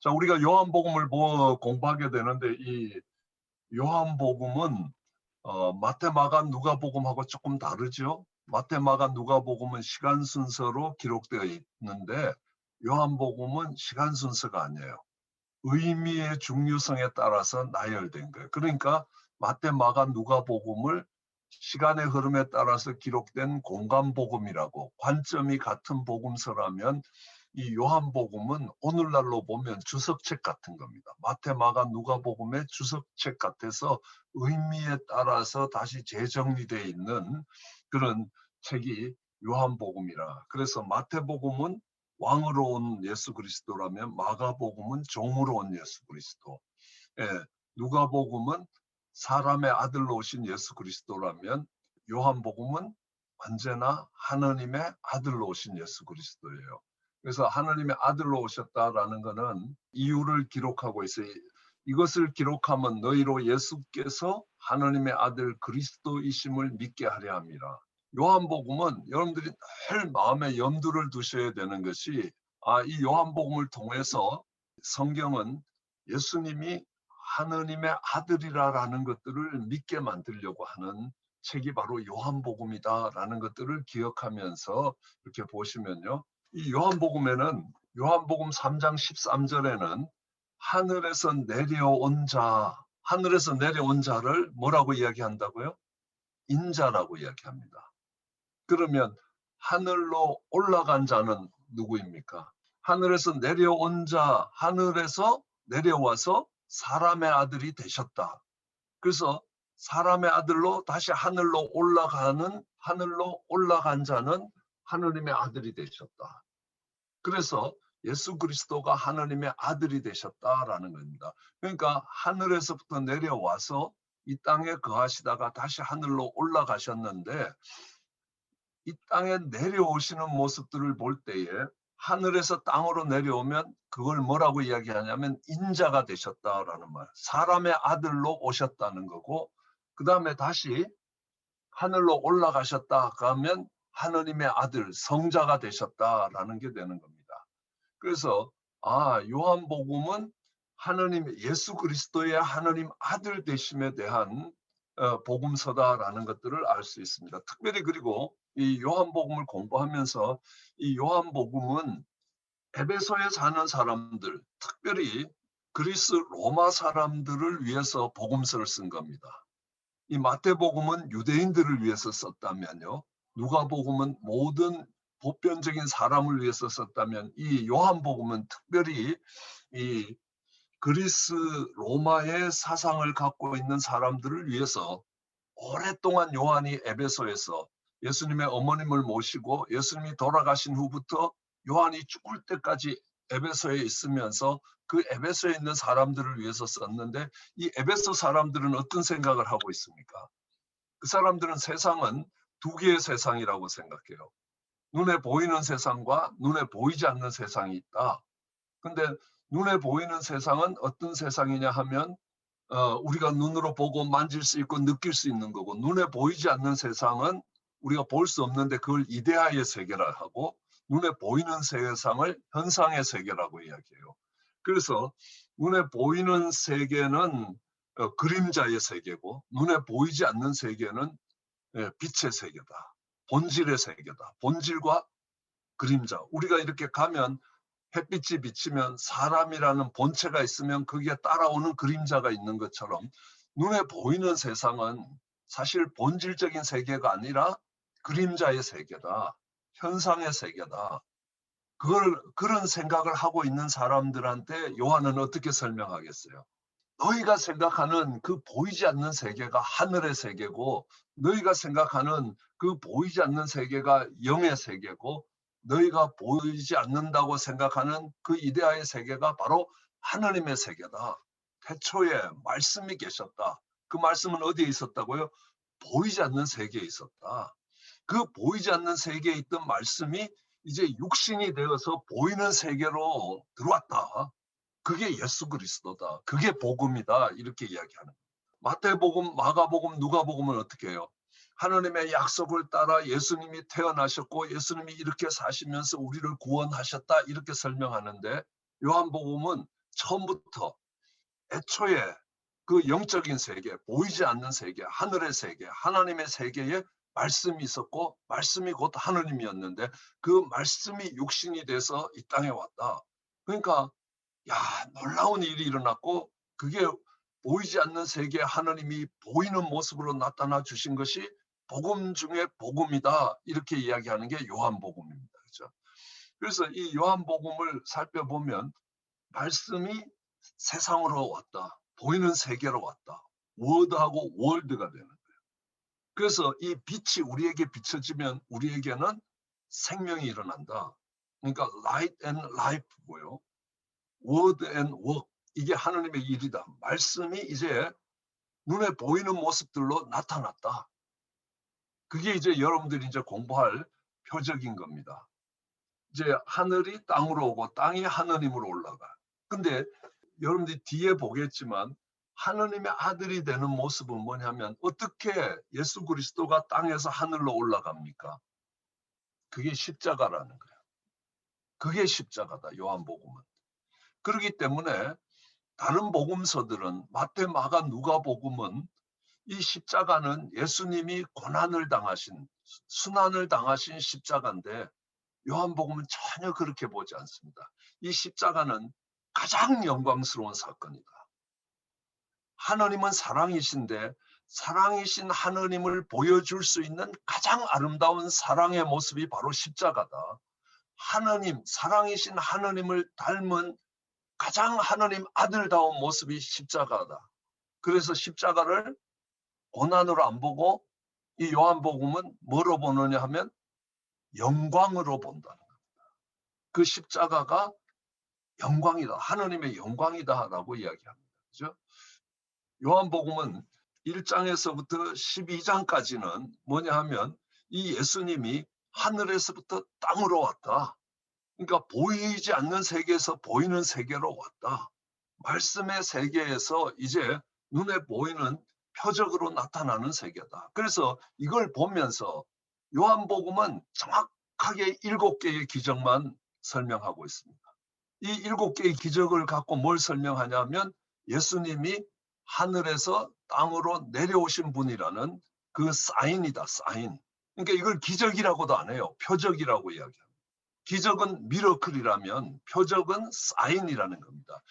자, 우리가 요한복음을 공부하게 되는데 이 요한복음은 마태, 마가, 누가복음하고 조금 다르죠. 마태, 마가, 누가복음은 시간 순서로 기록되어 있는데 요한복음은 시간 순서가 아니에요. 의미의 중요성에 따라서 나열된 거예요. 그러니까 마태, 마가, 누가복음을 시간의 흐름에 따라서 기록된 공간복음이라고, 관점이 같은 복음서라면 이 요한복음은 오늘날로 보면 주석책 같은 겁니다. 마태, 마가, 누가복음의 주석책 같아서 의미에 따라서 다시 재정리되어 있는 그런 책이 요한복음이라. 그래서 마태복음은 왕으로 온 예수 그리스도라면 마가복음은 종으로 온 예수 그리스도, 예, 누가복음은 사람의 아들로 오신 예수 그리스도라면 요한복음은 언제나 하느님의 아들로 오신 예수 그리스도예요. 그래서 하느님의 아들로 오셨다라는 것은 이유를 기록하고 있어요. 이것을 기록하면 너희로 예수께서 하느님의 아들 그리스도이심을 믿게 하려 함이라. 요한복음은 여러분들이 늘 마음에 염두를 두셔야 되는 것이 이 요한복음을 통해서 성경은 예수님이 하느님의 아들이라는 것들을 믿게 만들려고 하는 책이 바로 요한복음이다라는 것들을 기억하면서 이렇게 보시면요. 이 요한복음에는 요한복음 3장 13절에는 하늘에서 내려온 자, 하늘에서 내려온 자를 뭐라고 이야기한다고요? 인자라고 이야기합니다. 그러면 하늘로 올라간 자는 누구입니까? 하늘에서 내려온 자, 하늘에서 내려와서 사람의 아들이 되셨다. 그래서 사람의 아들로 다시 하늘로 올라간 자는 하느님의 아들이 되셨다. 그래서 예수 그리스도가 하느님의 아들이 되셨다라는 겁니다. 그러니까 하늘에서부터 내려와서 이 땅에 거하시다가 다시 하늘로 올라가셨는데 이 땅에 내려오시는 모습들을 볼 때에 하늘에서 땅으로 내려오면 그걸 뭐라고 이야기하냐면 인자가 되셨다라는 말. 사람의 아들로 오셨다는 거고 그 다음에 다시 하늘로 올라가셨다 하면 하느님의 아들, 성자가 되셨다라는 게 되는 겁니다. 그래서 요한복음은 하느님 예수 그리스도의 하느님 아들 되심에 대한 복음서다라는 것들을 알 수 있습니다. 특별히 그리고 이 요한복음을 공부하면서 이 요한복음은 에베소에 사는 사람들, 특별히 그리스 로마 사람들을 위해서 복음서를 쓴 겁니다. 이 마태복음은 유대인들을 위해서 썼다면요. 누가복음은 모든 보편적인 사람을 위해서 썼다면 이 요한복음은 특별히 이 그리스 로마의 사상을 갖고 있는 사람들을 위해서 오랫동안 요한이 에베소에서 예수님의 어머님을 모시고 예수님이 돌아가신 후부터 요한이 죽을 때까지 에베소에 있으면서 그 에베소에 있는 사람들을 위해서 썼는데 이 에베소 사람들은 어떤 생각을 하고 있습니까? 그 사람들은 세상은 두 개의 세상이라고 생각해요. 눈에 보이는 세상과 눈에 보이지 않는 세상이 있다. 근데 눈에 보이는 세상은 어떤 세상이냐 하면 우리가 눈으로 보고 만질 수 있고 느낄 수 있는 거고 눈에 보이지 않는 세상은 우리가 볼 수 없는데 그걸 이데아의 세계라 하고 눈에 보이는 세상을 현상의 세계라고 이야기해요. 그래서 눈에 보이는 세계는 그림자의 세계고 눈에 보이지 않는 세계는 빛의 세계다. 본질의 세계다. 본질과 그림자. 우리가 이렇게 가면 햇빛이 비치면 사람이라는 본체가 있으면 거기에 따라오는 그림자가 있는 것처럼 눈에 보이는 세상은 사실 본질적인 세계가 아니라 그림자의 세계다. 현상의 세계다. 그런 생각을 하고 있는 사람들한테 요한은 어떻게 설명하겠어요? 너희가 생각하는 그 보이지 않는 세계가 하늘의 세계고 너희가 생각하는 그 보이지 않는 세계가 영의 세계고 너희가 보이지 않는다고 생각하는 그 이데아의 세계가 바로 하느님의 세계다. 태초에 말씀이 계셨다. 그 말씀은 어디에 있었다고요? 보이지 않는 세계에 있었다. 그 보이지 않는 세계에 있던 말씀이 이제 육신이 되어서 보이는 세계로 들어왔다. 그게 예수 그리스도다. 그게 복음이다. 이렇게 이야기하는 거예요. 마태복음, 마가복음, 누가복음은 어떻게 해요? 하나님의 약속을 따라 예수님이 태어나셨고 예수님이 이렇게 사시면서 우리를 구원하셨다. 이렇게 설명하는데 요한복음은 처음부터 애초에 그 영적인 세계, 보이지 않는 세계, 하늘의 세계, 하나님의 세계에 말씀이 있었고 말씀이 곧 하느님이었는데 그 말씀이 육신이 돼서 이 땅에 왔다. 그러니까 야, 놀라운 일이 일어났고 그게 보이지 않는 세계에 하느님이 보이는 모습으로 나타나 주신 것이 복음 중에 복음이다. 이렇게 이야기하는 게 요한복음입니다. 그렇죠? 그래서 이 요한복음을 살펴보면 말씀이 세상으로 왔다. 보이는 세계로 왔다. 워드하고 월드가 되는 거예요. 그래서 이 빛이 우리에게 비춰지면 우리에게는 생명이 일어난다. 그러니까 light and life고요. word and work. 이게 하나님의 일이다. 말씀이 이제 눈에 보이는 모습들로 나타났다. 그게 이제 여러분들이 이제 공부할 표적인 겁니다. 이제 하늘이 땅으로 오고 땅이 하느님으로 올라가. 근데 여러분들이 뒤에 보겠지만 하느님의 아들이 되는 모습은 뭐냐면 어떻게 예수 그리스도가 땅에서 하늘로 올라갑니까? 그게 십자가라는 거예요. 그게 십자가다. 요한복음은. 그렇기 때문에 다른 복음서들은 마태, 마가, 누가복음은 이 십자가는 예수님이 고난을 당하신 순환을 당하신 십자가인데 요한복음은 전혀 그렇게 보지 않습니다. 이 십자가는 가장 영광스러운 사건이다. 하나님은 사랑이신데 사랑이신 하나님을 보여줄 수 있는 가장 아름다운 사랑의 모습이 바로 십자가다. 하나님, 사랑이신 하나님을 닮은 가장 하나님 아들다운 모습이 십자가다. 그래서 십자가를 고난으로 안 보고 이 요한복음은 뭐로 보느냐 하면 영광으로 본다는 겁니다. 그 십자가가 영광이다. 하나님의 영광이다라고 이야기합니다. 그죠? 요한복음은 1장에서부터 12장까지는 뭐냐 하면 이 예수님이 하늘에서부터 땅으로 왔다. 그러니까 보이지 않는 세계에서 보이는 세계로 왔다. 말씀의 세계에서 이제 눈에 보이는 표적으로 나타나는 세계다. 그래서 이걸 보면서 요한복음은 정확하게 7개의 기적만 설명하고 있습니다. 이 7개의 기적을 갖고 뭘 설명하냐면 예수님이 하늘에서 땅으로 내려오신 분이라는 그 사인이다. 사인. 그러니까 이걸 기적이라고도 안 해요. 표적이라고 이야기합니다. 기적은 미러클이라면 표적은 사인이라는 겁니다.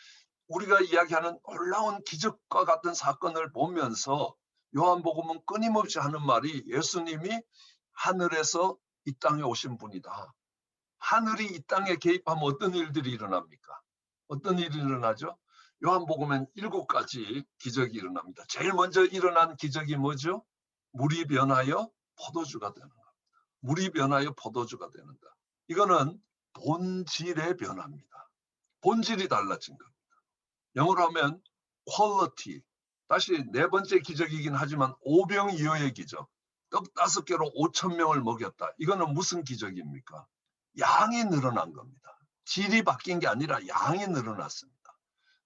우리가 이야기하는 놀라운 기적과 같은 사건을 보면서 요한복음은 끊임없이 하는 말이 예수님이 하늘에서 이 땅에 오신 분이다. 하늘이 이 땅에 개입하면 어떤 일들이 일어납니까? 어떤 일이 일어나죠? 요한복음엔 7가지 기적이 일어납니다. 제일 먼저 일어난 기적이 뭐죠? 물이 변하여 포도주가 되는 겁니다. 물이 변하여 포도주가 되는다. 이거는 본질의 변화입니다. 본질이 달라진 겁니다. 영어로 하면 quality. 다시 4번째 기적이긴 하지만 오병이어의 기적. 떡 5개로 5,000명을 먹였다. 이거는 무슨 기적입니까? 양이 늘어난 겁니다. 질이 바뀐 게 아니라 양이 늘어났습니다.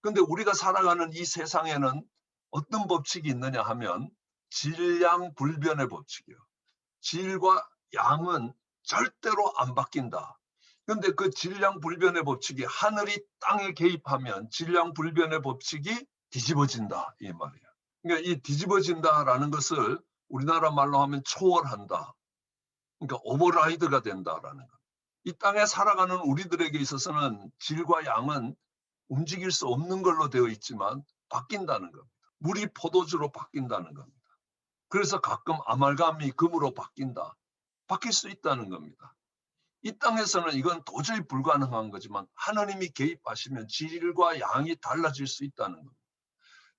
그런데 우리가 살아가는 이 세상에는 어떤 법칙이 있느냐 하면 질량불변의 법칙이요. 질과 양은 절대로 안 바뀐다. 그런데 그 질량불변의 법칙이 하늘이 땅에 개입하면 질량불변의 법칙이 뒤집어진다 이 말이에요. 그러니까 이 뒤집어진다라는 것을 우리나라 말로 하면 초월한다. 그러니까 오버라이드가 된다라는 것. 이 땅에 살아가는 우리들에게 있어서는 질과 양은 움직일 수 없는 걸로 되어 있지만 바뀐다는 겁니다. 물이 포도주로 바뀐다는 겁니다. 그래서 가끔 아말감이 금으로 바뀐다. 바뀔 수 있다는 겁니다. 이 땅에서는 이건 도저히 불가능한 거지만 하나님이 개입하시면 질과 양이 달라질 수 있다는 겁니다.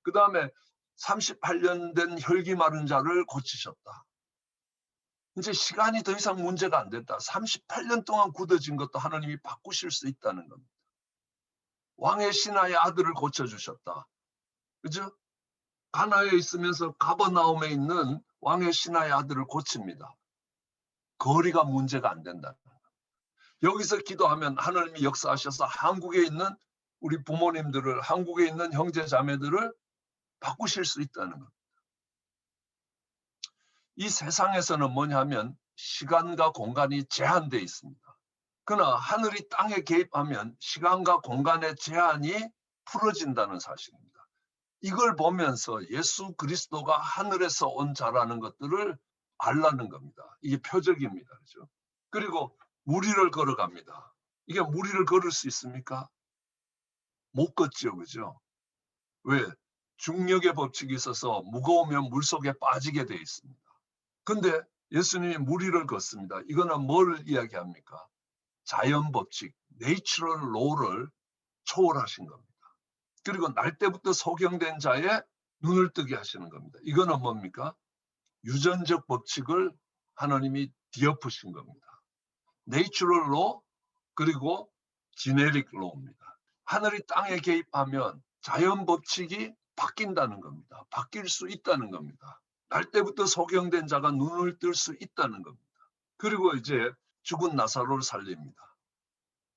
그 다음에 38년 된 혈기 마른 자를 고치셨다. 이제 시간이 더 이상 문제가 안 됐다. 38년 동안 굳어진 것도 하나님이 바꾸실 수 있다는 겁니다. 왕의 신하의 아들을 고쳐주셨다. 그죠? 가나에 있으면서 가버나움에 있는 왕의 신하의 아들을 고칩니다. 거리가 문제가 안 된다. 여기서 기도하면 하나님이 역사하셔서 한국에 있는 우리 부모님들을, 한국에 있는 형제 자매들을 바꾸실 수 있다는 겁니다. 이 세상에서는 뭐냐면 시간과 공간이 제한되어 있습니다. 그러나 하늘이 땅에 개입하면 시간과 공간의 제한이 풀어진다는 사실입니다. 이걸 보면서 예수 그리스도가 하늘에서 온 자라는 것들을 알라는 겁니다. 이게 표적입니다. 그죠? 그리고 물 위를 걸어갑니다. 이게 물 위를 걸을 수 있습니까? 못 걷죠. 그죠? 왜? 중력의 법칙이 있어서 무거우면 물속에 빠지게 돼 있습니다. 근데 예수님이 물 위를 걷습니다. 이거는 뭘 이야기합니까? 자연 법칙, 내추럴 로를 초월하신 겁니다. 그리고 날 때부터 소경된 자의 눈을 뜨게 하시는 겁니다. 이거는 뭡니까? 유전적 법칙을 하나님이 뒤엎으신 겁니다. 내추럴 로 그리고 지네릭 로입니다. 하늘이 땅에 개입하면 자연 법칙이 바뀐다는 겁니다. 바뀔 수 있다는 겁니다. 날 때부터 소경된 자가 눈을 뜰 수 있다는 겁니다. 그리고 이제 죽은 나사로를 살립니다.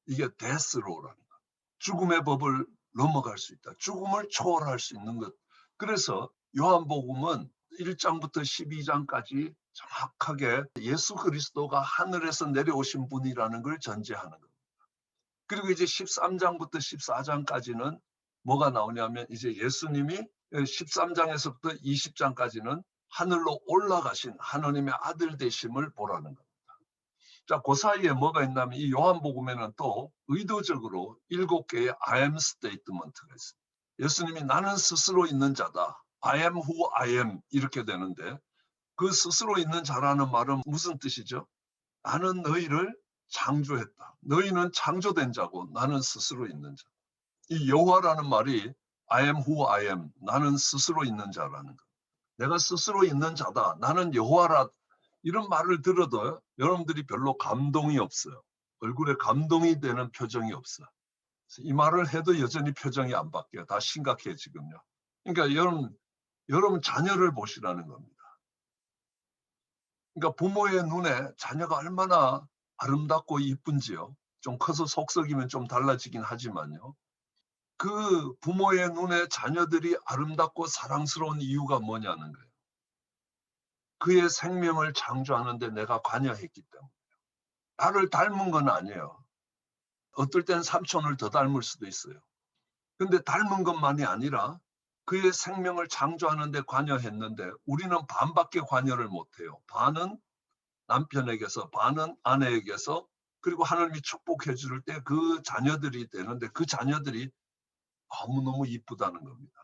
이게 데스로라는 것. 죽음의 법을 넘어갈 수 있다. 죽음을 초월할 수 있는 것. 그래서 요한복음은 1장부터 12장까지 정확하게 예수 그리스도가 하늘에서 내려오신 분이라는 걸 전제하는 겁니다. 그리고 이제 13장부터 14장까지는 뭐가 나오냐면 이제 예수님이 13장에서부터 20장까지는 하늘로 올라가신 하나님의 아들 되심을 보라는 겁니다. 자, 그 사이에 뭐가 있냐면 이 요한복음에는 또 의도적으로 7개의 I am 스테이트먼트가 있습니다. 예수님이 나는 스스로 있는 자다. I am who I am 이렇게 되는데 그 스스로 있는 자라는 말은 무슨 뜻이죠? 나는 너희를 창조했다. 너희는 창조된 자고 나는 스스로 있는 자. 이 여호와라는 말이 I am who I am. 나는 스스로 있는 자라는 것. 내가 스스로 있는 자다. 나는 여호와라. 이런 말을 들어도 여러분들이 별로 감동이 없어요. 얼굴에 감동이 되는 표정이 없어. 이 말을 해도 여전히 표정이 안 바뀌어요. 다 심각해 지금요. 그러니까 여러분 자녀를 보시라는 겁니다. 그러니까 부모의 눈에 자녀가 얼마나 아름답고 이쁜지요. 좀 커서 속썩이면 좀 달라지긴 하지만요. 그 부모의 눈에 자녀들이 아름답고 사랑스러운 이유가 뭐냐는 거예요. 그의 생명을 창조하는데 내가 관여했기 때문에. 나를 닮은 건 아니에요. 어떨 땐 삼촌을 더 닮을 수도 있어요. 근데 닮은 것만이 아니라 그의 생명을 창조하는데 관여했는데 우리는 반밖에 관여를 못해요. 반은 남편에게서, 반은 아내에게서, 그리고 하나님이 축복해 줄 때 그 자녀들이 되는데 그 자녀들이 너무너무 이쁘다는 겁니다.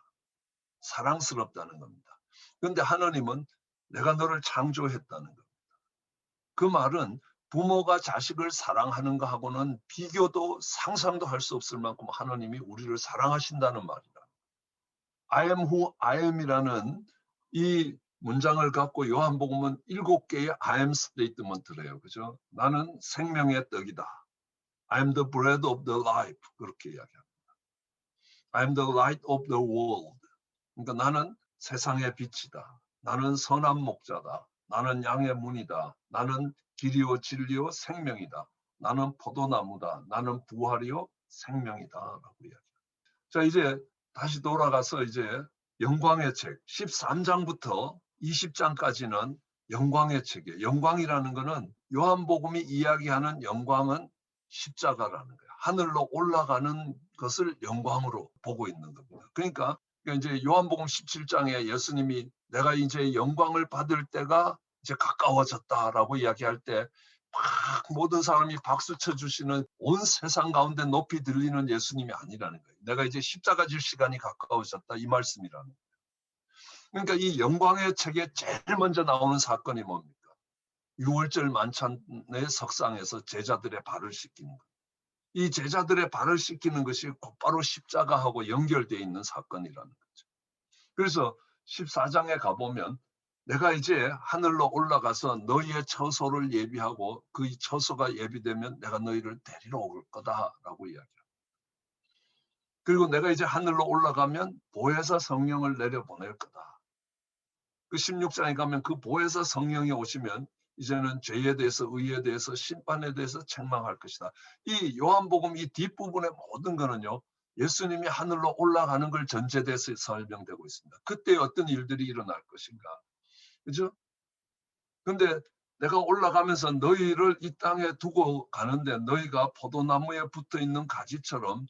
사랑스럽다는 겁니다. 그런데 하나님은 내가 너를 창조했다는 겁니다. 그 말은 부모가 자식을 사랑하는 것하고는 비교도 상상도 할 수 없을 만큼 하나님이 우리를 사랑하신다는 말이다. I am who I am이라는 이 문장을 갖고 요한복음은 7개의 I am 스테이트먼트를 해요. 그죠? 나는 생명의 떡이다. I am the bread of the life. 그렇게 이야기합니다. I am the light of the world. 그러니까 나는 세상의 빛이다. 나는 선한 목자다. 나는 양의 문이다. 나는 길이요 진리요 생명이다. 나는 포도나무다. 나는 부활이요 생명이다. 라고 이야기합니다. 자, 이제 다시 돌아가서 이제 영광의 책 13장부터 20장까지는 영광의 책이에요. 영광이라는 것은 요한복음이 이야기하는 영광은 십자가라는 거예요. 하늘로 올라가는 것을 영광으로 보고 있는 겁니다. 그러니까 이제 요한복음 17장에 예수님이 내가 이제 영광을 받을 때가 이제 가까워졌다라고 이야기할 때 막 모든 사람이 박수 쳐주시는 온 세상 가운데 높이 들리는 예수님이 아니라는 거예요. 내가 이제 십자가 질 시간이 가까워졌다 이 말씀이라는 거예요. 그러니까 이 영광의 책에 제일 먼저 나오는 사건이 뭡니까? 유월절 만찬의 석상에서 제자들의 발을 씻기는 거예요. 이 제자들의 발을 씻기는 것이 곧바로 십자가하고 연결되어 있는 사건이라는 거죠. 그래서 14장에 가보면 내가 이제 하늘로 올라가서 너희의 처소를 예비하고 그 처소가 예비되면 내가 너희를 데리러 올 거다라고 이야기합니다. 그리고 내가 이제 하늘로 올라가면 보혜사 성령을 내려보낼 거다. 그 16장에 가면 그 보혜사 성령이 오시면 이제는 죄에 대해서 의에 대해서 심판에 대해서 책망할 것이다. 이 요한복음 이 뒷부분의 모든 거는요. 예수님이 하늘로 올라가는 걸 전제돼서 설명되고 있습니다. 그때 어떤 일들이 일어날 것인가. 그죠? 근데 내가 올라가면서 너희를 이 땅에 두고 가는데 너희가 포도나무에 붙어 있는 가지처럼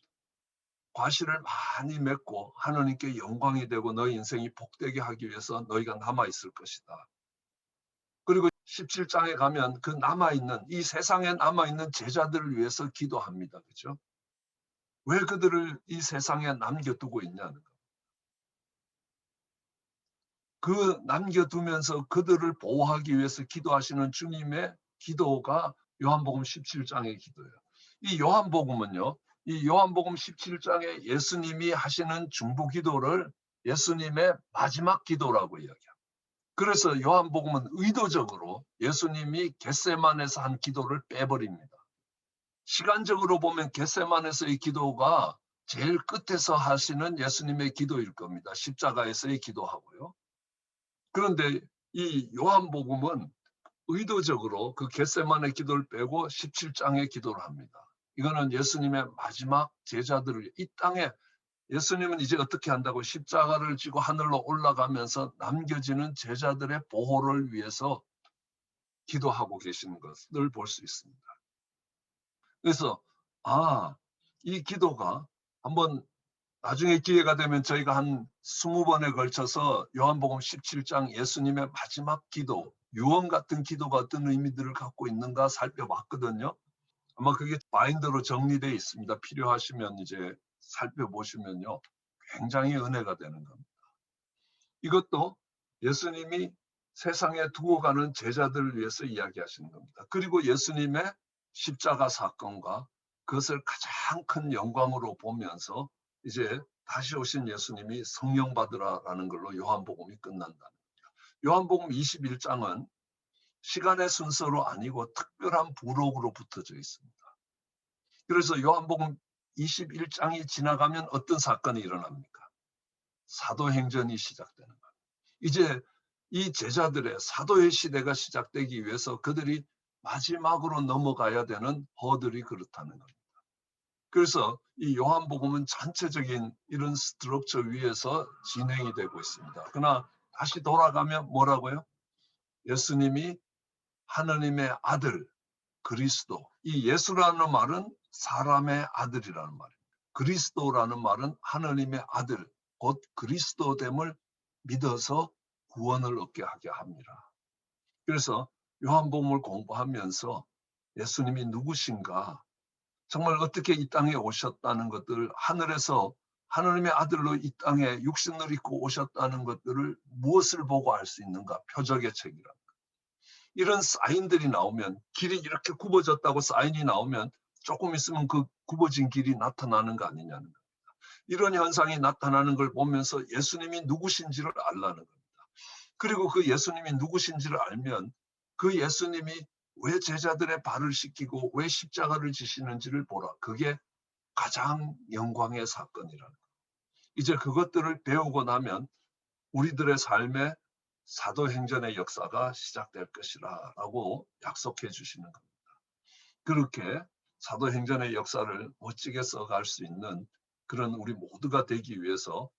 과실을 많이 맺고 하나님께 영광이 되고 너희 인생이 복되게 하기 위해서 너희가 남아있을 것이다. 그리고 17장에 가면 그 남아있는, 이 세상에 남아있는 제자들을 위해서 기도합니다. 그렇죠? 왜 그들을 이 세상에 남겨두고 있냐는 거. 그 남겨두면서 그들을 보호하기 위해서 기도하시는 주님의 기도가 요한복음 17장의 기도예요. 이 요한복음은요, 이 요한복음 17장에 예수님이 하시는 중보기도를 예수님의 마지막 기도라고 이야기합니다. 그래서 요한복음은 의도적으로 예수님이 겟세만에서 한 기도를 빼버립니다. 시간적으로 보면 겟세만에서의 기도가 제일 끝에서 하시는 예수님의 기도일 겁니다. 십자가에서의 기도하고요. 그런데 이 요한복음은 의도적으로 그 겟세만의 기도를 빼고 17장의 기도를 합니다. 이거는 예수님의 마지막 제자들을 이 땅에, 예수님은 이제 어떻게 한다고 십자가를 지고 하늘로 올라가면서 남겨지는 제자들의 보호를 위해서 기도하고 계시는 것을 볼 수 있습니다. 그래서 이 기도가 한번 나중에 기회가 되면 저희가 한 20번에 걸쳐서 요한복음 17장 예수님의 마지막 기도, 유언 같은 기도가 어떤 의미들을 갖고 있는가 살펴봤거든요. 아마 그게 바인더로 정리되어 있습니다. 필요하시면 이제 살펴보시면요. 굉장히 은혜가 되는 겁니다. 이것도 예수님이 세상에 두고 가는 제자들을 위해서 이야기하시는 겁니다. 그리고 예수님의 십자가 사건과 그것을 가장 큰 영광으로 보면서 이제 다시 오신 예수님이 성령 받으라라는 걸로 요한복음이 끝난다는 겁니다. 요한복음 21장은 시간의 순서로 아니고 특별한 부록으로 붙어져 있습니다. 그래서 요한복음 21장이 지나가면 어떤 사건이 일어납니까? 사도행전이 시작되는 거예요. 이제 이 제자들의 사도의 시대가 시작되기 위해서 그들이 마지막으로 넘어가야 되는 허들이 그렇다는 겁니다. 그래서 이 요한복음은 전체적인 이런 스트럭처 위에서 진행이 되고 있습니다. 그러나 다시 돌아가면 뭐라고요? 예수님이 하나님의 아들, 그리스도. 이 예수라는 말은 사람의 아들이라는 말입니다. 그리스도라는 말은 하나님의 아들, 곧 그리스도됨을 믿어서 구원을 얻게 하게 합니다. 그래서 요한복음을 공부하면서 예수님이 누구신가, 정말 어떻게 이 땅에 오셨다는 것들, 하늘에서 하나님의 아들로 이 땅에 육신을 입고 오셨다는 것들을 무엇을 보고 알 수 있는가? 표적의 책이라. 이런 사인들이 나오면, 길이 이렇게 굽어졌다고 사인이 나오면 조금 있으면 그 굽어진 길이 나타나는 거 아니냐는 겁니다. 이런 현상이 나타나는 걸 보면서 예수님이 누구신지를 알라는 겁니다. 그리고 그 예수님이 누구신지를 알면 그 예수님이 왜 제자들의 발을 씻기고 왜 십자가를 지시는지를 보라. 그게 가장 영광의 사건이라는 거예요. 이제 그것들을 배우고 나면 우리들의 삶에 사도행전의 역사가 시작될 것이라 라고 약속해 주시는 겁니다. 그렇게 사도행전의 역사를 멋지게 써갈 수 있는 그런 우리 모두가 되기 위해서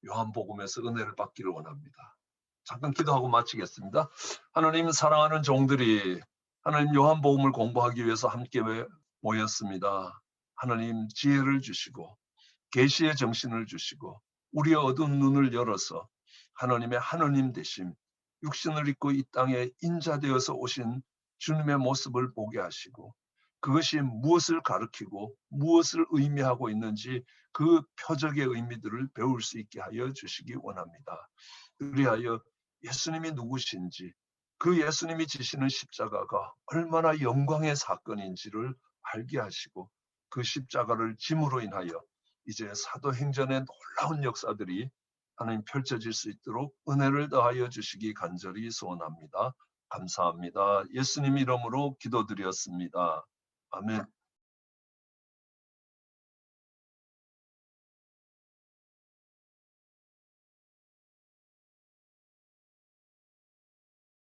요한복음에서 은혜를 받기를 원합니다. 잠깐 기도하고 마치겠습니다. 하나님, 사랑하는 종들이 하나님 요한복음을 공부하기 위해서 함께 모였습니다. 하나님, 지혜를 주시고 계시의 정신을 주시고 우리의 어두운 눈을 열어서 하나님의 하나님 되심, 육신을 입고 이 땅에 인자되어서 오신 주님의 모습을 보게 하시고 그것이 무엇을 가리키고 무엇을 의미하고 있는지 그 표적의 의미들을 배울 수 있게 하여 주시기 원합니다. 그리하여 예수님이 누구신지, 그 예수님이 지시는 십자가가 얼마나 영광의 사건인지를 알게 하시고 그 십자가를 짐으로 인하여 이제 사도행전의 놀라운 역사들이 하나님 펼쳐질 수 있도록 은혜를 더하여 주시기 간절히 소원합니다. 감사합니다. 예수님 이름으로 기도드렸습니다. 아멘.